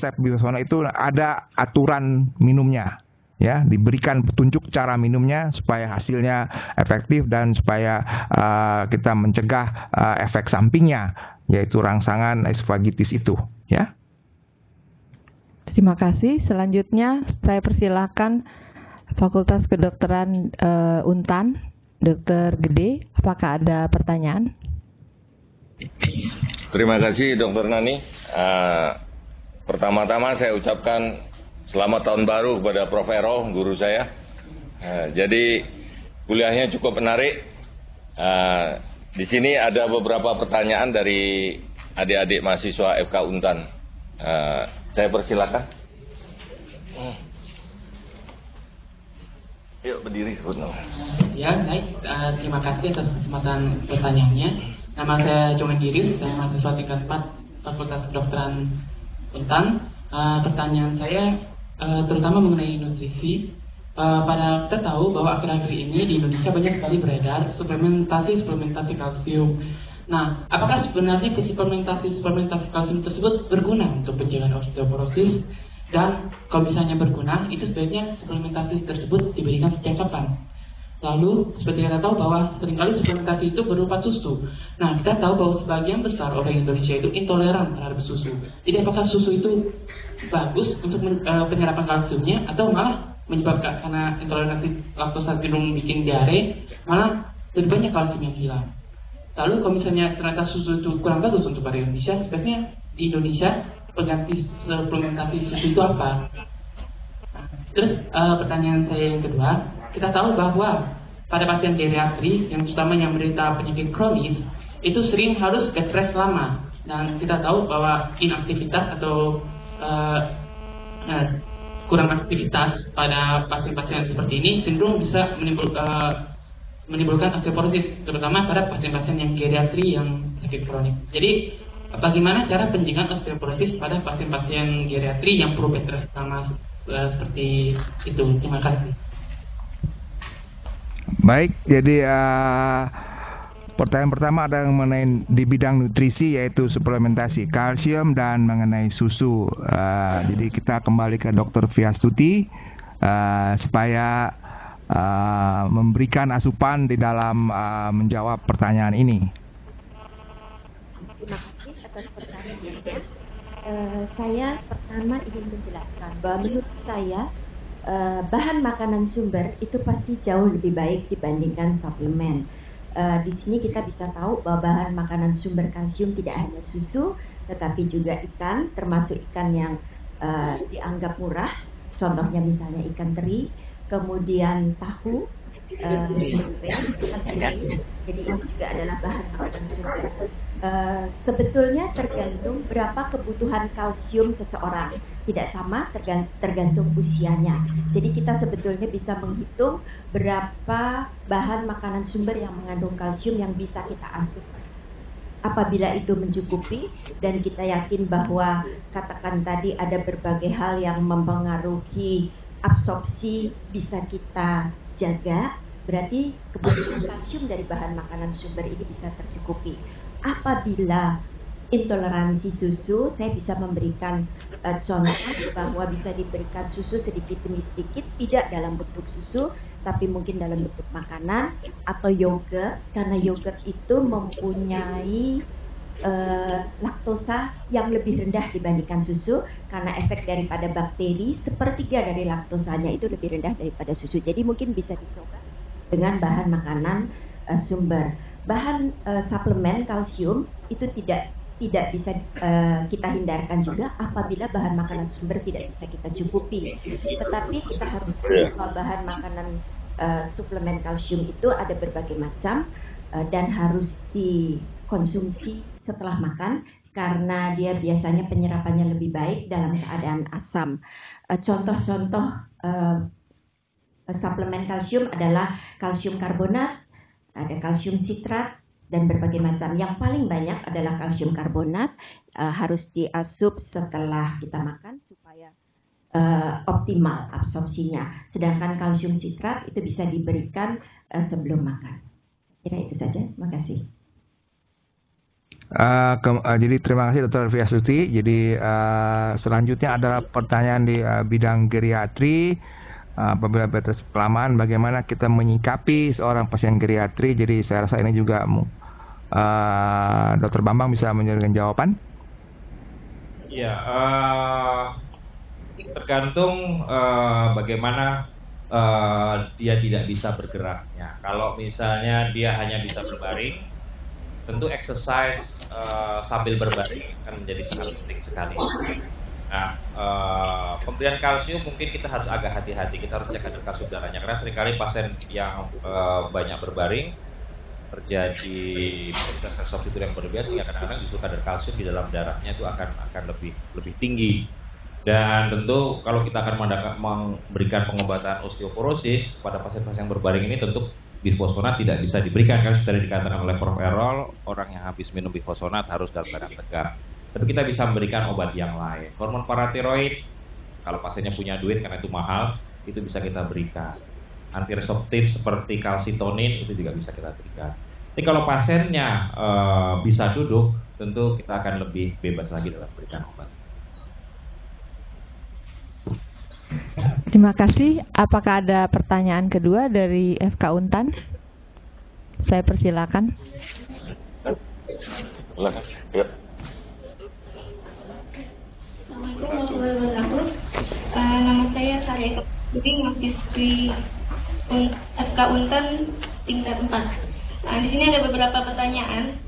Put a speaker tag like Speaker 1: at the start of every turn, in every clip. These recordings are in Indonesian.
Speaker 1: resep Bisono itu ada aturan minumnya. Ya, diberikan petunjuk cara minumnya supaya hasilnya efektif dan supaya kita mencegah efek sampingnya, yaitu rangsangan esofagitis itu. Ya.
Speaker 2: Terima kasih. Selanjutnya saya persilakan Fakultas Kedokteran Untan, Dr. Gede. Apakah ada pertanyaan?
Speaker 3: Terima kasih Dr. Nani. Pertama-tama saya ucapkan selamat tahun baru kepada Prof. Ero, guru saya. Jadi kuliahnya cukup menarik. Di sini ada beberapa pertanyaan dari adik-adik mahasiswa FK Untan. Saya persilakan. Yuk berdiri.
Speaker 4: Ya, baik. Terima kasih atas kesempatan pertanyaannya. Nama saya Jongan Diris, saya mahasiswa tingkat 4 Fakultas Kedokteran Untan. Pertanyaan saya terutama mengenai nutrisi. Pada kita tahu bahwa akhir-akhir ini di Indonesia banyak sekali beredar suplementasi kalsium. Nah, apakah sebenarnya suplementasi kalsium tersebut berguna untuk pencegahan osteoporosis? Dan kalau misalnya berguna, itu sebaiknya suplementasi tersebut diberikan sejak kapan? Lalu, seperti kita tahu bahwa seringkali suplementasi itu berupa susu. Nah, kita tahu bahwa sebagian besar orang Indonesia itu intoleran terhadap susu. Jadi, apakah susu itu bagus untuk penyerapan kalsiumnya atau malah menyebabkan karena intoleransi laktosa cenderung bikin diare, malah lebih banyak kalsium yang hilang. Lalu, kalau misalnya ternyata susu itu kurang bagus untuk orang Indonesia, sebenarnya di Indonesia pengganti suplementasi susu itu apa? Nah, terus pertanyaan saya yang kedua, kita tahu bahwa pada pasien geriatri yang terutama yang menderita penyakit kronis itu sering harus bed rest lama, dan kita tahu bahwa inaktivitas atau kurang aktivitas pada pasien-pasien seperti ini cenderung bisa menimbulkan osteoporosis, terutama pada pasien-pasien yang geriatri yang sakit kronik. Jadi bagaimana cara pencegahan osteoporosis pada pasien-pasien geriatri yang perlu bed rest lama seperti itu? Terima kasih.
Speaker 1: Baik, jadi pertanyaan pertama ada mengenai di bidang nutrisi, yaitu suplementasi kalsium dan mengenai susu. Jadi kita kembali ke Dr. Fiastuti supaya memberikan asupan di dalam menjawab pertanyaan ini.
Speaker 5: Terima kasih atas pertanyaannya. Saya pertama ingin menjelaskan bahwa menurut saya bahan makanan sumber itu pasti jauh lebih baik dibandingkan suplemen. Di sini kita bisa tahu bahwa bahan makanan sumber kalsium tidak hanya susu, tetapi juga ikan, termasuk ikan yang dianggap murah. Contohnya misalnya ikan teri, kemudian tahu, jadi ini juga adalah bahan makanan sumber. Sebetulnya tergantung berapa kebutuhan kalsium seseorang, tidak sama, tergantung usianya. Jadi kita sebetulnya bisa menghitung berapa bahan makanan sumber yang mengandung kalsium yang bisa kita asup. Apabila itu mencukupi dan kita yakin bahwa katakan tadi ada berbagai hal yang mempengaruhi absorpsi bisa kita jaga, berarti kebutuhan kalsium dari bahan makanan sumber ini bisa tercukupi. Apabila intoleransi susu, saya bisa memberikan contoh bahwa bisa diberikan susu sedikit demi sedikit, tidak dalam bentuk susu, tapi mungkin dalam bentuk makanan atau yogurt, karena yogurt itu mempunyai laktosa yang lebih rendah dibandingkan susu, karena efek daripada bakteri sepertiga dari laktosanya itu lebih rendah daripada susu. Jadi mungkin bisa dicoba dengan bahan makanan sumber. Bahan suplemen kalsium itu tidak bisa kita hindarkan juga apabila bahan makanan sumber tidak bisa kita cukupi. Tetapi kita harus tahu bahwa bahan makanan suplemen kalsium itu ada berbagai macam dan harus dikonsumsi setelah makan karena dia biasanya penyerapannya lebih baik dalam keadaan asam. Contoh-contoh suplemen kalsium adalah kalsium karbonat, ada kalsium sitrat, dan berbagai macam. Yang paling banyak adalah kalsium karbonat, harus diasup setelah kita makan supaya optimal absorpsinya. Sedangkan kalsium sitrat itu bisa diberikan sebelum makan. Kira itu saja. Terima kasih.
Speaker 1: Jadi terima kasih Dr. Fiasuti. Jadi selanjutnya adalah pertanyaan di bidang geriatri. Apabila batas kelamaan, bagaimana kita menyikapi seorang pasien geriatri? Jadi saya rasa ini juga Dr. Bambang bisa memberikan jawaban.
Speaker 6: Ya, tergantung bagaimana dia tidak bisa bergeraknya. Kalau misalnya dia hanya bisa berbaring, tentu exercise sambil berbaring akan menjadi sangat penting sekali. Nah, pemberian kalsium mungkin kita harus agak hati-hati. Kita harus cek kadar kalsium darahnya, karena seringkali pasien yang banyak berbaring terjadi intensitas tidur yang berlebihan, sehingga kadang-kadang justru kadar kalsium di dalam darahnya itu akan lebih tinggi. Dan tentu kalau kita akan memberikan pengobatan osteoporosis pada pasien-pasien yang berbaring ini, tentu bisfosfonat tidak bisa diberikan, karena sudah dikatakan oleh Prof. Errol, orang yang habis minum bisfosfonat harus dalam keadaan tegak. Tapi kita bisa memberikan obat yang lain. Hormon paratiroid, kalau pasiennya punya duit karena itu mahal, itu bisa kita berikan. Antireseptif seperti kalsitonin itu juga bisa kita berikan. Tapi kalau pasiennya bisa duduk, tentu kita akan lebih bebas lagi dalam memberikan obat.
Speaker 2: Terima kasih. Apakah ada pertanyaan kedua dari FK Untan? Saya persilakan.
Speaker 3: Silakan. Ya.
Speaker 7: Assalamualaikum warahmatullahi wabarakatuh. Nama saya Sarah Putih, mahasiswi FK Untan tingkat 4. Di sini ada beberapa pertanyaan.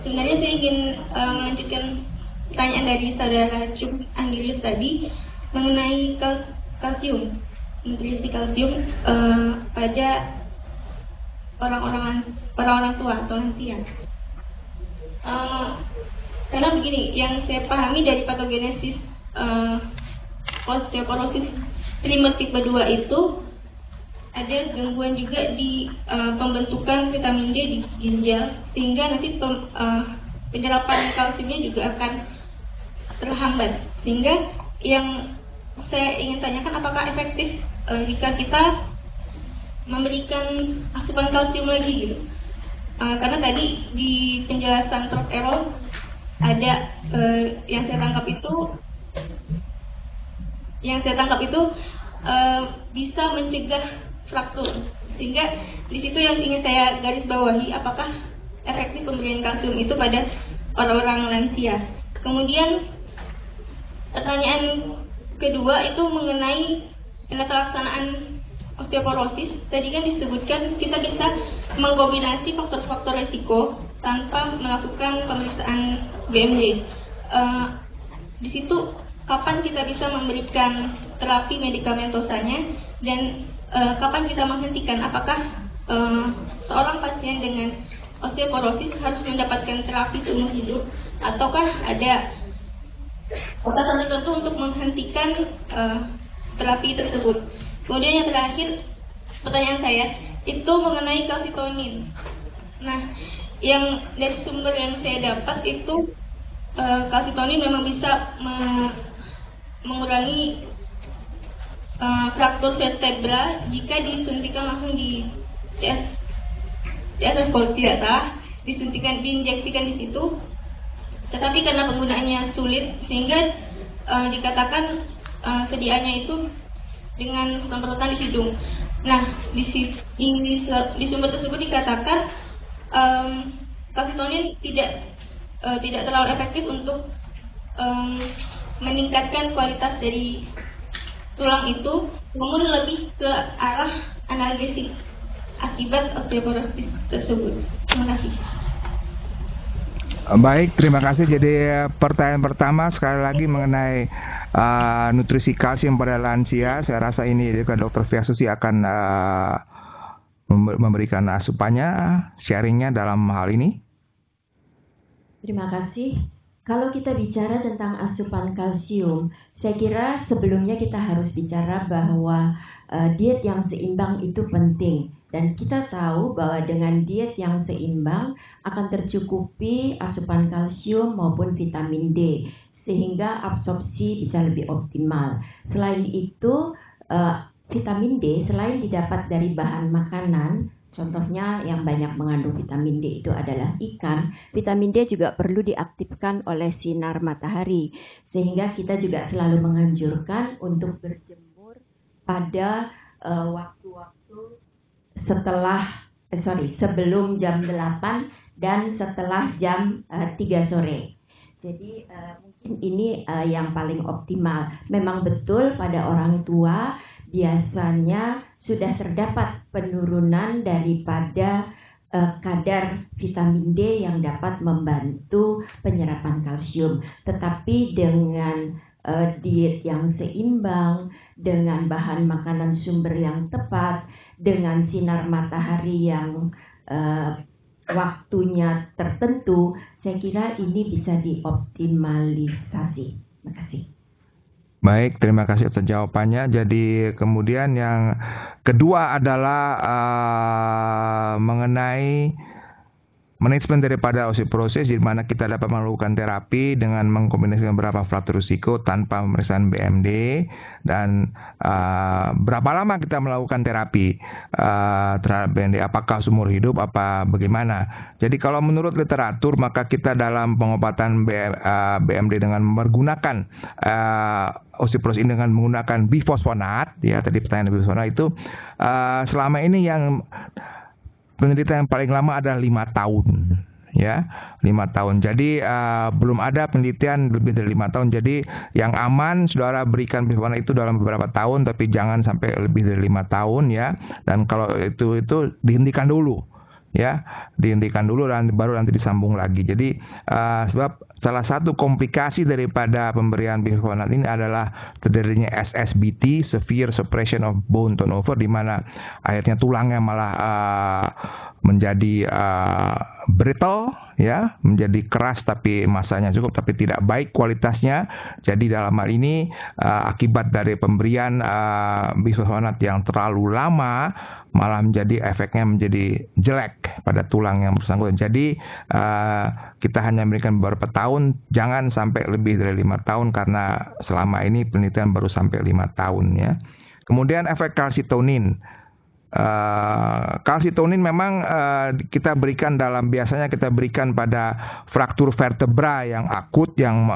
Speaker 7: Sebenarnya saya ingin melanjutkan pertanyaan dari saudara Cuk Anggilius tadi mengenai kalsium, nutrisi kalsium pada orang-orang tua atau lansia. Karena begini, yang saya pahami dari patogenesis osteoporosis primer tipe 2 itu ada gangguan juga di pembentukan vitamin D di ginjal, sehingga nanti penyerapan kalsiumnya juga akan terhambat. Sehingga yang saya ingin tanyakan, apakah efektif jika kita memberikan asupan kalsium lagi gitu? Karena tadi di penjelasan Prof. Errol ada yang saya tangkap itu bisa mencegah fraktur, sehingga di situ yang ingin saya garis bawahi, apakah efektif pemberian kalsium itu pada orang-orang lansia. Kemudian pertanyaan kedua itu mengenai pelaksanaan osteoporosis. Tadi kan disebutkan kita bisa mengkombinasi faktor-faktor resiko tanpa melakukan pemeriksaan BMJ. Di situ kapan kita bisa memberikan terapi medikamentosanya dan kapan kita menghentikan? Apakah seorang pasien dengan osteoporosis harus mendapatkan terapi seumur hidup, ataukah ada batasan tertentu untuk menghentikan terapi tersebut? Kemudian yang terakhir, pertanyaan saya itu mengenai kalsitonin. Nah, yang dari sumber yang saya dapat itu kalsitonin memang bisa mengurangi fraktur vertebra jika disuntikan langsung di CSF, kalau tidak salah, diinjeksikan di situ. Tetapi karena penggunaannya sulit, sehingga dikatakan sediaannya itu dengan semprotan di hidung. Nah, di sumber tersebut dikatakan kalsitonin tidak terlalu efektif untuk meningkatkan kualitas dari tulang itu, namun lebih ke arah analgesik akibat osteoporosis tersebut. Terima kasih.
Speaker 1: Baik, terima kasih. Jadi pertanyaan pertama sekali lagi mengenai nutrisi kalsium pada lansia. Saya rasa ini Dr. Fiasuti akan memberikan asupannya, sharingnya dalam hal ini.
Speaker 5: Terima kasih. Kalau kita bicara tentang asupan kalsium, saya kira sebelumnya kita harus bicara bahwa diet yang seimbang itu penting. Dan kita tahu bahwa dengan diet yang seimbang akan tercukupi asupan kalsium maupun vitamin D, sehingga absorpsi bisa lebih optimal. Selain itu, vitamin D selain didapat dari bahan makanan, Contohnya yang banyak mengandung vitamin D itu adalah ikan. Vitamin D juga perlu diaktifkan oleh sinar matahari. Sehingga kita juga selalu menganjurkan untuk berjemur pada waktu-waktu sebelum jam 8 dan setelah jam 3 sore. Jadi mungkin ini yang paling optimal. Memang betul pada orang tua biasanya sudah terdapat penurunan daripada kadar vitamin D yang dapat membantu penyerapan kalsium. Tetapi dengan diet yang seimbang, dengan bahan makanan sumber yang tepat, dengan sinar matahari yang waktunya tertentu, saya kira ini bisa dioptimalisasi. Terima kasih.
Speaker 1: Baik, terima kasih atas jawabannya. Jadi kemudian yang kedua adalah mengenai manajemen daripada osteoporosis, di mana kita dapat melakukan terapi dengan mengkombinasikan beberapa faktor risiko tanpa pemeriksaan BMD, dan berapa lama kita melakukan terapi terhadap BMD, apakah seumur hidup, apa bagaimana. Jadi kalau menurut literatur, maka kita dalam pengobatan BMD dengan menggunakan osteoporosis ini dengan menggunakan bifosfonat, ya tadi pertanyaan bifosfonat itu selama ini yang penelitian yang paling lama adalah 5 tahun, ya 5 tahun. Jadi belum ada penelitian lebih dari 5 tahun. Jadi yang aman, saudara berikan bifosfonat itu dalam beberapa tahun, tapi jangan sampai lebih dari 5 tahun, ya. Dan kalau itu dihentikan dulu, ya, dihentikan dulu dan baru nanti disambung lagi. Jadi sebab salah satu komplikasi daripada pemberian bifosfonat ini adalah terjadinya SSBT, severe suppression of bone turnover, di mana akhirnya tulangnya malah menjadi brittle, ya, menjadi keras tapi masanya cukup tapi tidak baik kualitasnya. Jadi dalam hal ini akibat dari pemberian bifosfonat yang terlalu lama malah menjadi efeknya menjadi jelek pada tulang yang bersangkutan. Jadi kita hanya memberikan beberapa tahun, jangan sampai lebih dari 5 tahun karena selama ini penelitian baru sampai 5 tahun, ya. Kemudian efek kalsitonin. Kalsitonin memang kita berikan biasanya kita berikan pada fraktur vertebra yang akut, yang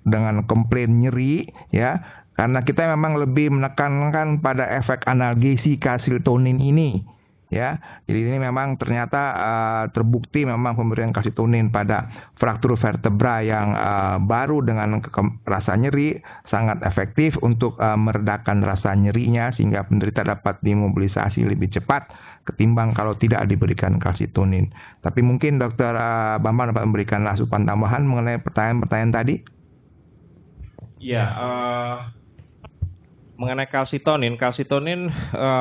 Speaker 1: dengan komplain nyeri, ya, karena kita memang lebih menekankan pada efek analgesi kalsitonin ini, ya. Jadi ini memang ternyata terbukti memang pemberian kalsitonin pada fraktur vertebra yang baru dengan rasa nyeri sangat efektif untuk meredakan rasa nyerinya, sehingga penderita dapat dimobilisasi lebih cepat ketimbang kalau tidak diberikan kalsitonin. Tapi mungkin Dr. Bambang dapat memberikan asupan tambahan mengenai pertanyaan-pertanyaan tadi.
Speaker 6: Ya, mengenai kalsitonin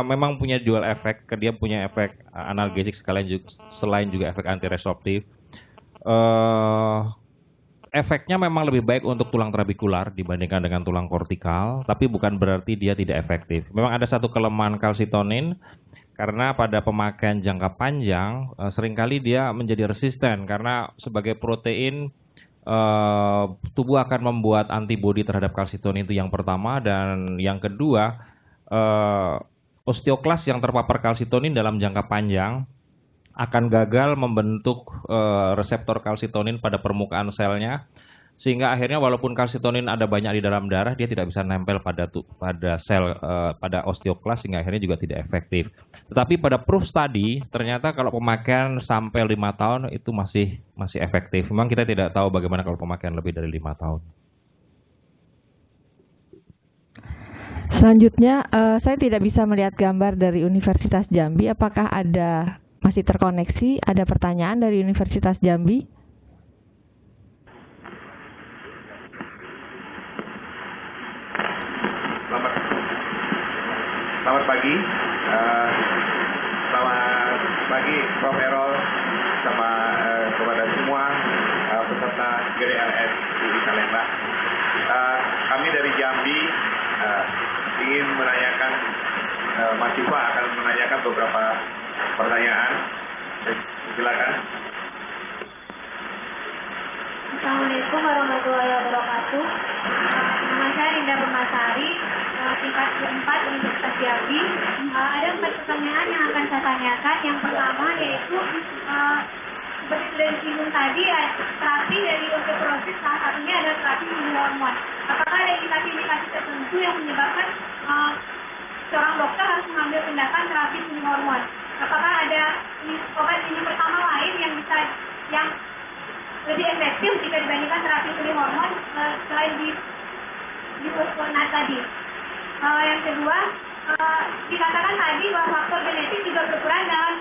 Speaker 6: memang punya dual efek. Dia punya efek analgesik selain juga efek antiresorptif. Efeknya memang lebih baik untuk tulang trabekular dibandingkan dengan tulang kortikal, tapi bukan berarti dia tidak efektif. Memang ada satu kelemahan kalsitonin, karena pada pemakaian jangka panjang seringkali dia menjadi resisten karena sebagai protein tubuh akan membuat antibodi terhadap kalsitonin, itu yang pertama. Dan yang kedua, osteoklas yang terpapar kalsitonin dalam jangka panjang akan gagal membentuk reseptor kalsitonin pada permukaan selnya, sehingga akhirnya walaupun kalsitonin ada banyak di dalam darah, dia tidak bisa nempel pada sel, pada osteoklas, sehingga akhirnya juga tidak efektif. Tetapi pada proof study ternyata kalau pemakaian sampai 5 tahun itu masih efektif. Memang kita tidak tahu bagaimana kalau pemakaian lebih dari 5 tahun.
Speaker 2: Selanjutnya, saya tidak bisa melihat gambar dari Universitas Jambi. Apakah masih terkoneksi? Ada pertanyaan dari Universitas Jambi?
Speaker 1: Selamat pagi. Selamat pagi Prof. Erol sama kepada semua peserta GDRS di Salemba. Kami dari Jambi ingin menanyakan, mahasiswa akan menanyakan beberapa pertanyaan. Silakan.
Speaker 7: Assalamualaikum warahmatullahi wabarakatuh. Nama saya
Speaker 8: Linda Permasari, tingkat 4 Universitas Jambi. Ada 4 pertanyaan yang akan saya tanyakan. Yang pertama yaitu seperti sudah disinggung tadi, terapi dari osteoporosis salah satunya adalah terapi sumber hormon. Apakah ada indikasi-indikasi tertentu yang menyebabkan seorang dokter harus mengambil tindakan terapi sumber hormon? Apakah ada obat ini pertama lain yang lebih efektif jika dibandingkan terapi sumber hormon selain bisfosfonat tadi? Yang kedua, dikatakan tadi bahwa faktor genetik juga berperan dalam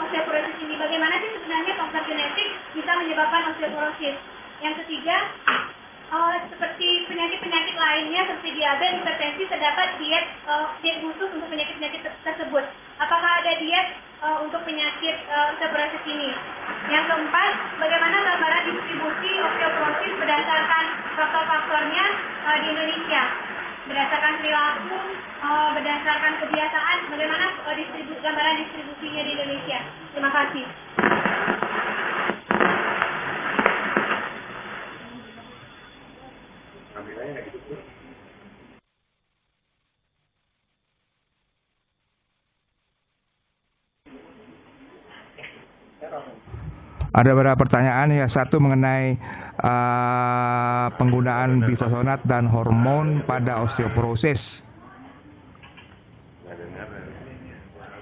Speaker 8: osteoporosis ini. Bagaimana sih sebenarnya faktor genetik bisa menyebabkan osteoporosis? Yang ketiga, seperti penyakit-penyakit lainnya seperti diabetes, hipertensi, terdapat diet khusus untuk penyakit-penyakit tersebut. Apakah ada diet untuk penyakit osteoporosis ini? Yang keempat, bagaimana gambaran distribusi osteoporosis berdasarkan faktor-faktornya di Indonesia? Berdasarkan perilaku, berdasarkan kebiasaan, bagaimana gambaran distribusinya di Indonesia? Terima kasih.
Speaker 1: Ada beberapa pertanyaan ya. Satu mengenai penggunaan bisfosfonat dan hormon pada osteoporosis.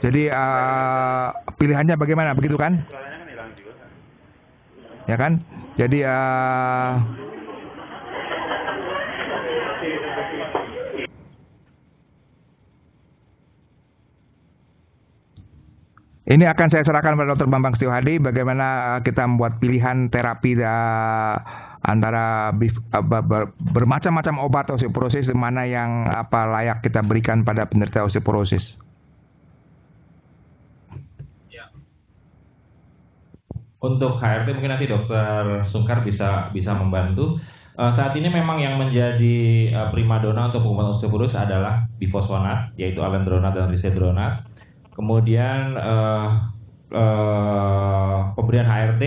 Speaker 1: Jadi pilihannya bagaimana, begitu kan? Ya kan? Jadi ini akan saya serahkan pada Dr. Bambang Setiohadi bagaimana kita membuat pilihan terapi antara bermacam-macam obat osteoporosis, mana yang layak kita berikan pada penderita osteoporosis.
Speaker 6: Ya. Untuk HRT mungkin nanti Dr. Sungkar bisa membantu. Saat ini memang yang menjadi primadona untuk pengobatan osteoporosis adalah bifosfonat, yaitu alendronat dan risedronat. Kemudian pemberian HRT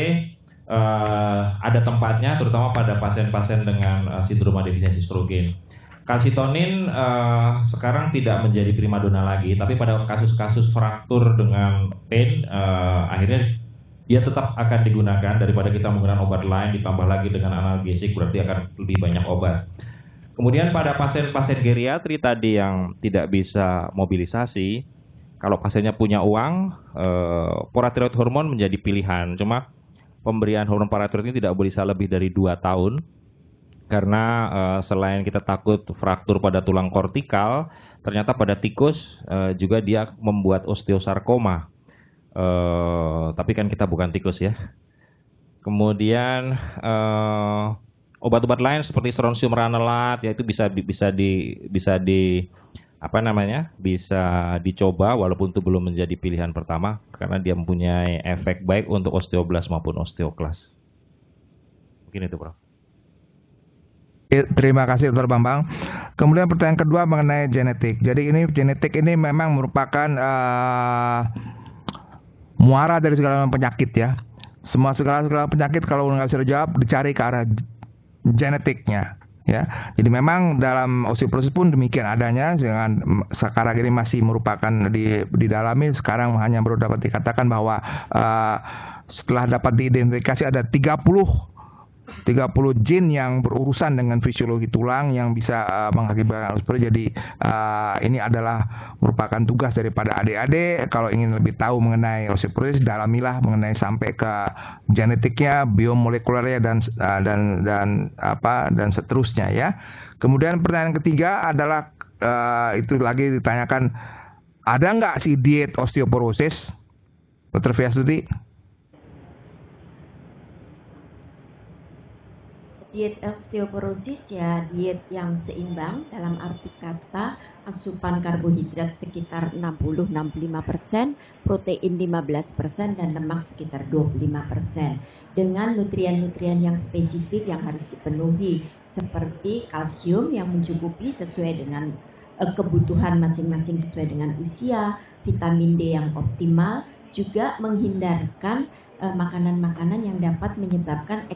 Speaker 6: ada tempatnya, terutama pada pasien-pasien dengan sindroma defisiensi estrogen. Kalsitonin sekarang tidak menjadi primadona lagi, tapi pada kasus-kasus fraktur dengan pain, akhirnya dia tetap akan digunakan daripada kita menggunakan obat lain ditambah lagi dengan analgesik, berarti akan lebih banyak obat. Kemudian pada pasien-pasien geriatri tadi yang tidak bisa mobilisasi, kalau pasiennya punya uang, paratiroid hormon menjadi pilihan. Cuma pemberian hormon paratiroid ini tidak bisa lebih dari 2 tahun. Karena selain kita takut fraktur pada tulang kortikal, ternyata pada tikus juga dia membuat osteosarkoma. Tapi kan kita bukan tikus ya. Kemudian obat-obat lain seperti strontium ranelat, yaitu bisa dicoba walaupun itu belum menjadi pilihan pertama karena dia mempunyai efek baik untuk osteoblas maupun osteoklas. Mungkin itu, Prof.
Speaker 1: Terima kasih Dr. Bambang. Kemudian pertanyaan kedua mengenai genetik. Jadi genetik ini memang merupakan muara dari segala penyakit ya. Segala penyakit kalau nggak bisa dijawab dicari ke arah genetiknya. Ya, jadi memang dalam osteoporosis pun demikian adanya. Dengan sekarang ini masih merupakan didalami. Sekarang hanya baru dapat dikatakan bahwa setelah dapat diidentifikasi ada 30 gen yang berurusan dengan fisiologi tulang yang bisa mengakibatkan osteoporosis. Jadi ini adalah merupakan tugas daripada adik-adik. Kalau ingin lebih tahu mengenai osteoporosis, dalamilah mengenai sampai ke genetiknya, biomolekulernya dan seterusnya ya. Kemudian pertanyaan ketiga adalah itu lagi ditanyakan, ada nggak sih diet osteoporosis, Dr. Fiastuti?
Speaker 5: Diet osteoporosis ya diet yang seimbang, dalam arti kata asupan karbohidrat sekitar 60-65%, protein 15% dan lemak sekitar 25%, dengan nutrien-nutrien yang spesifik yang harus dipenuhi seperti kalsium yang mencukupi sesuai dengan kebutuhan masing-masing sesuai dengan usia, vitamin D yang optimal, juga menghindarkan makanan-makanan yang dapat menyebabkan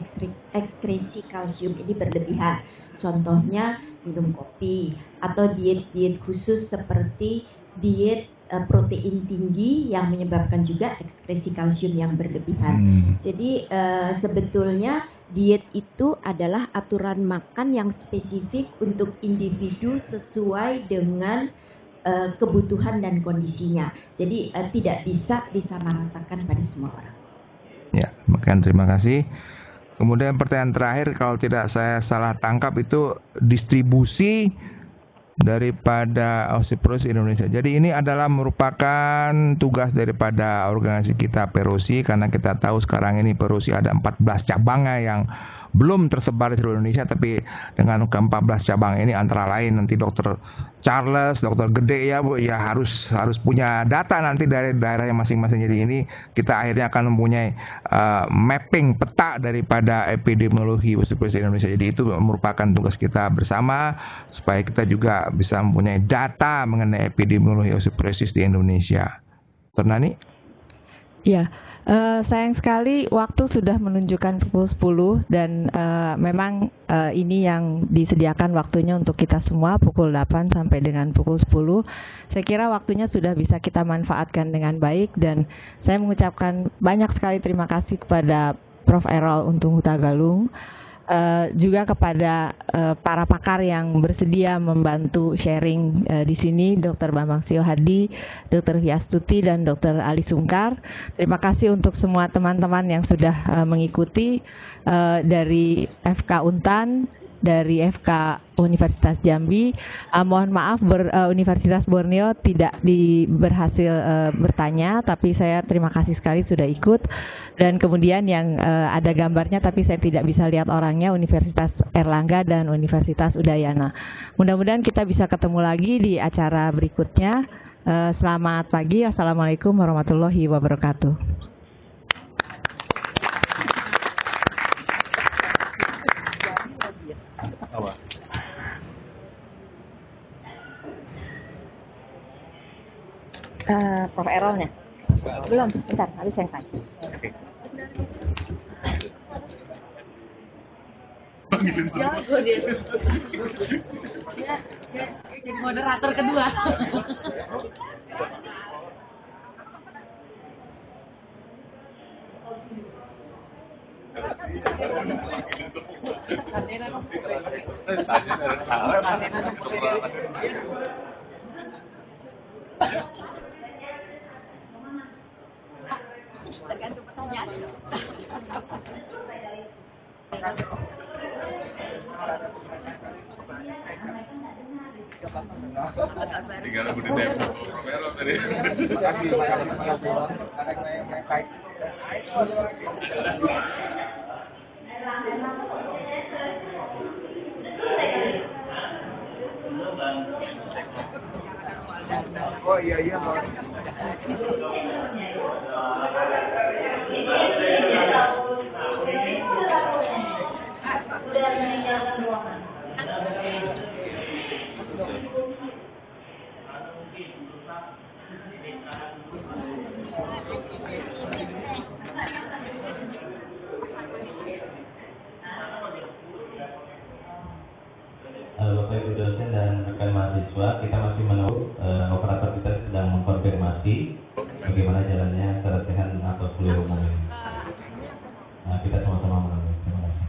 Speaker 5: ekskresi kalsium ini berlebihan. Contohnya minum kopi atau diet-diet khusus seperti diet protein tinggi yang menyebabkan juga ekskresi kalsium yang berlebihan. Jadi sebetulnya diet itu adalah aturan makan yang spesifik untuk individu sesuai dengan kebutuhan dan kondisinya. Jadi tidak bisa disamaratakan pada semua orang.
Speaker 1: Ya, terima kasih. Kemudian pertanyaan terakhir, kalau tidak saya salah tangkap itu distribusi daripada osteoporosis Indonesia. Jadi ini adalah merupakan tugas daripada organisasi kita Perosi, karena kita tahu sekarang ini Perosi ada 14 cabangnya yang belum tersebar di seluruh Indonesia, tapi dengan ke-14 cabang ini antara lain nanti Dr. Charles, Dr. Gede ya Bu, ya harus punya data nanti dari daerahnya masing-masing. Jadi ini kita akhirnya akan mempunyai mapping peta daripada epidemiologi osteoporosis Indonesia. Jadi itu merupakan tugas kita bersama supaya kita juga bisa mempunyai data mengenai epidemiologi osteoporosis di Indonesia. Dr. Nani?
Speaker 2: Ya, sayang sekali waktu sudah menunjukkan pukul 10 dan memang ini yang disediakan waktunya untuk kita semua pukul 8 sampai dengan pukul 10. Saya kira waktunya sudah bisa kita manfaatkan dengan baik dan saya mengucapkan banyak sekali terima kasih kepada Prof. Errol Untung Hutagalung, juga kepada para pakar yang bersedia membantu sharing di sini, Dr. Bambang Siohadi, Dr. Viastuti, dan Dr. Ali Sungkar. Terima kasih untuk semua teman-teman yang sudah mengikuti dari FK Untan, dari FK Universitas Jambi. Mohon maaf Universitas Borneo tidak berhasil bertanya, tapi saya terima kasih sekali sudah ikut. Dan kemudian yang ada gambarnya tapi saya tidak bisa lihat orangnya, Universitas Erlangga dan Universitas Udayana. Mudah-mudahan kita bisa ketemu lagi di acara berikutnya. Selamat pagi, Assalamualaikum warahmatullahi wabarakatuh. Prof. Errolnya? Belum, bentar, habis yang tanya. Jago dia. Dia jadi moderator kedua.
Speaker 5: Tergantung pertanyaan.
Speaker 3: Tinggal aku ditembak Prof. tadi.
Speaker 1: Oh iya.
Speaker 9: Bapak Ibu dosen dan rekan mahasiswa, kita masih menunggu operator kita sedang mengkonfirmasi bagaimana jalannya seratihan atau kuliah umum ini. Nah, kita sama-sama menunggu. Terima kasih.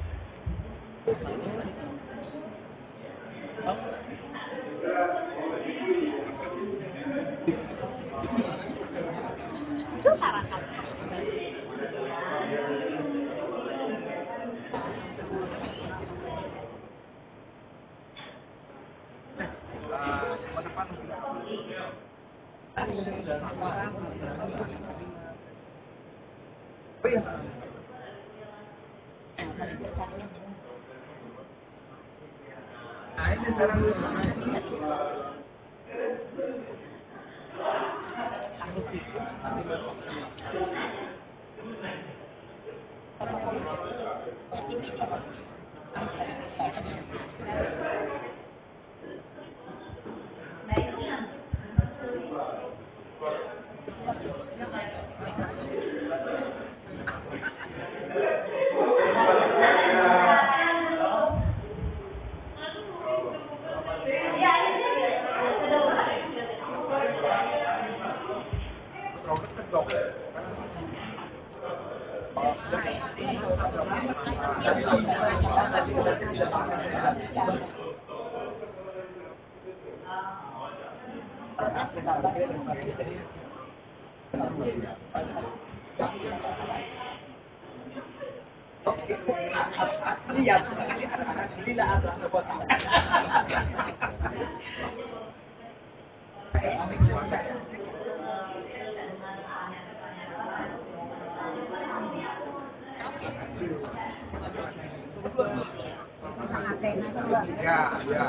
Speaker 1: Ya, ya.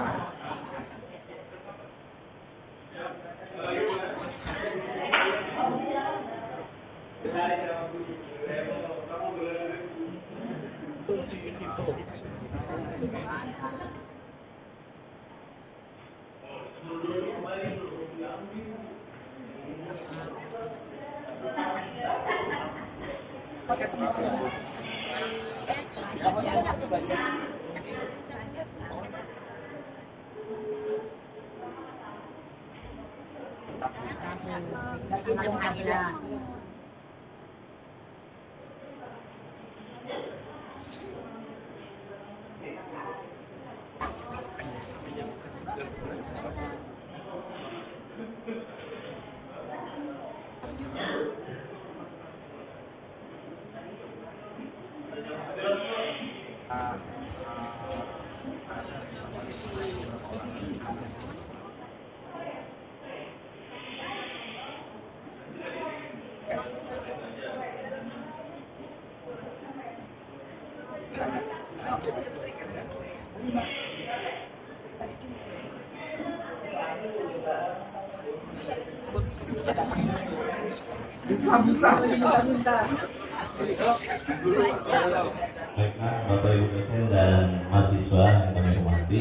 Speaker 9: Baiklah, Bapak Ibu dosen dan mahasiswa yang kami hormati,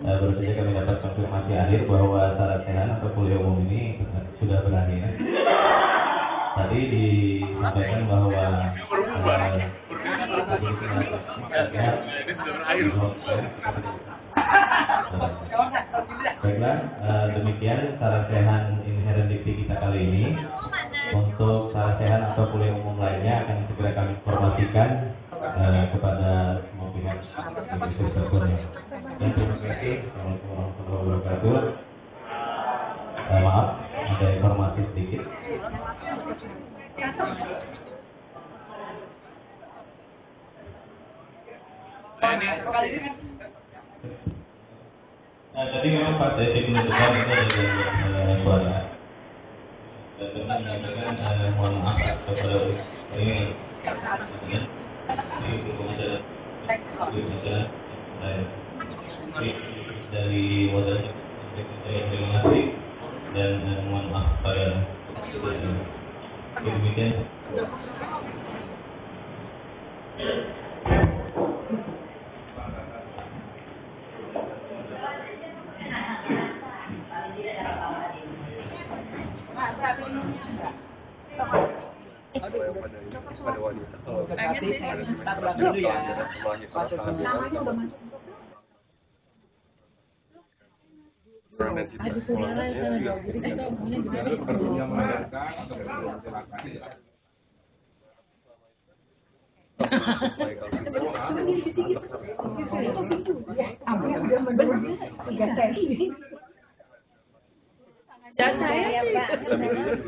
Speaker 9: baru saja kami dapat konfirmasi akhir bahwa syarat-syarat atau kuliah umum ini sudah berakhir. Tadi disampaikan bahwa baiklah, demikian sarasehan inherent dikti kita kali ini. Untuk sarasehan atau kuliah umum lainnya akan segera kami informasikan kepada semua pihak yang berkepentingan. Dan terima kasih. Assalamualaikum warahmatullahi wabarakatuh. Maaf, ada informasi sedikit. Tadi memang Pak Detik menunjukkan itu ada suara. Dan kami menyampaikan mohon maaf kepada ini. Dari wadah terima kasih dan mohon maaf pada demikian.
Speaker 10: Dan saya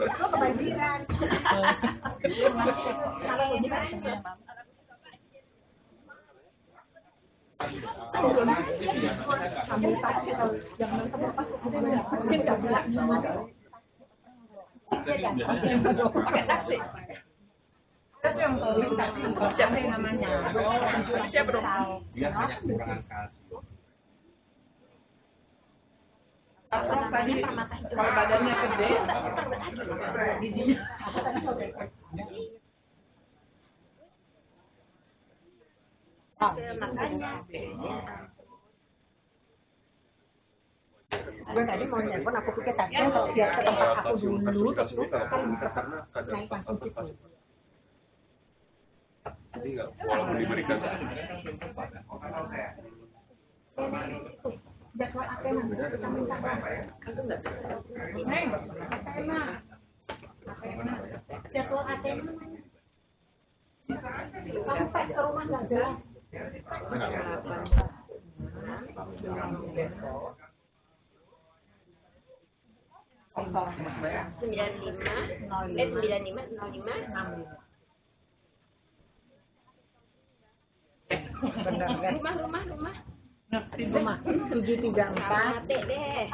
Speaker 10: kebanjiran. Siapa yang namanya? Siapa dong?
Speaker 6: Dia hanya kekurangan kalsium.
Speaker 10: Kalau badannya gede, giginya. Makanya. Gue tadi mau nelfon, aku pikir tadi kalau biar ke tempat aku dulu, terus lu kan bisa naik langsung situ.
Speaker 11: Jadi nggak, walaupun diberikan
Speaker 10: jadwal ATM kita minta itu enggak jadwal ATM sampai ke rumah nggak jelas Rumah. 734 deh.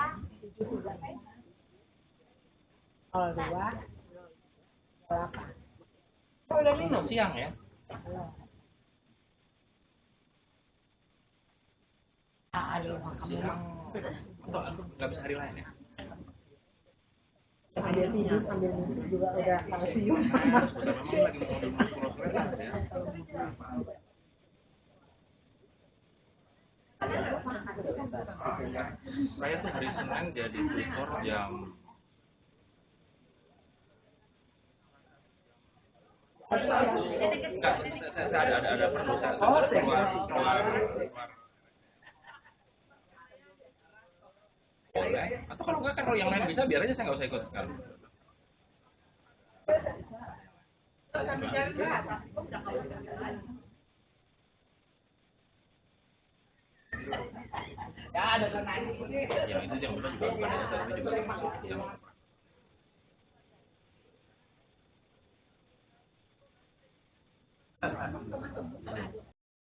Speaker 10: 02 8.
Speaker 6: Oh, udah minum siang ya?
Speaker 10: Ada
Speaker 6: siang. Atau nggak bisa hari lain ya?
Speaker 10: Sambil tidur sambil minum juga udah kalsium.
Speaker 6: Memang lagi mau pulau Sulawesi ya? Saya tuh hari Senin jadi tutor jam enggak, saya ada perlu saya keluar. Boleh. Atau kalau enggak kan kalau yang lain bisa biar aja saya nggak usah ikut kan.
Speaker 10: Ya ada kan
Speaker 6: Yang itu yang benar juga bukan hanya tapi juga termasuk yang